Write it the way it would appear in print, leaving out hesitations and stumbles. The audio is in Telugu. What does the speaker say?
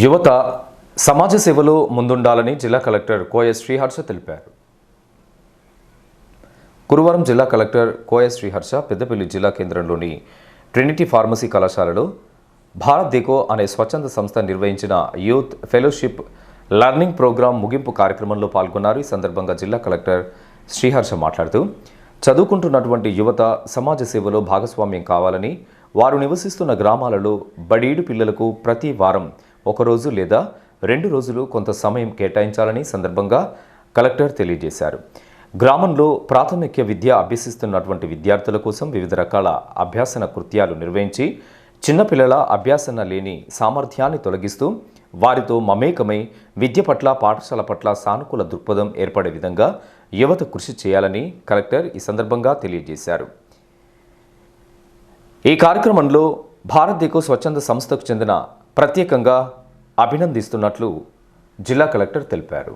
యువత సమాజ సేవలో ముందుండాలని జిల్లా కలెక్టర్ కోయ శ్రీహర్ష తెలిపారు. గురువారం జిల్లా కలెక్టర్ కోయ శ్రీహర్ష పెద్దపల్లి జిల్లా కేంద్రంలోని ట్రినిటీ ఫార్మసీ కళాశాలలో భారత్ దేకో అనే స్వచ్ఛంద సంస్థ నిర్వహించిన యూత్ ఫెలోషిప్ లెర్నింగ్ ప్రోగ్రాం ముగింపు కార్యక్రమంలో పాల్గొన్నారు. ఈ సందర్భంగా జిల్లా కలెక్టర్ శ్రీహర్ష మాట్లాడుతూ చదువుకుంటున్నటువంటి యువత సమాజ సేవలో భాగస్వామ్యం కావాలని, వారు నివసిస్తున్న గ్రామాలలో బడీడు పిల్లలకు ప్రతి వారం ఒకరోజు లేదా 2 రోజులు కొంత సమయం కేటాయించాలని సందర్భంగా కలెక్టర్ తెలియజేశారు. గ్రామంలో ప్రాథమిక విద్య అభ్యసిస్తున్నటువంటి విద్యార్థుల కోసం వివిధ రకాల అభ్యాసన కృత్యాలు నిర్వహించి చిన్నపిల్లల అభ్యాసన లేని సామర్థ్యాన్ని తొలగిస్తూ వారితో మమేకమై విద్య పట్ల, పాఠశాల పట్ల సానుకూల దృక్పథం ఏర్పడే విధంగా యువత కృషి చేయాలని కలెక్టర్ ఈ సందర్భంగా తెలియజేశారు. ఈ కార్యక్రమంలో భారత్ దేకో స్వచ్ఛంద సంస్థకు చెందిన ప్రత్యేకంగా అభినందిస్తున్నట్లు జిల్లా కలెక్టర్ తెలిపారు.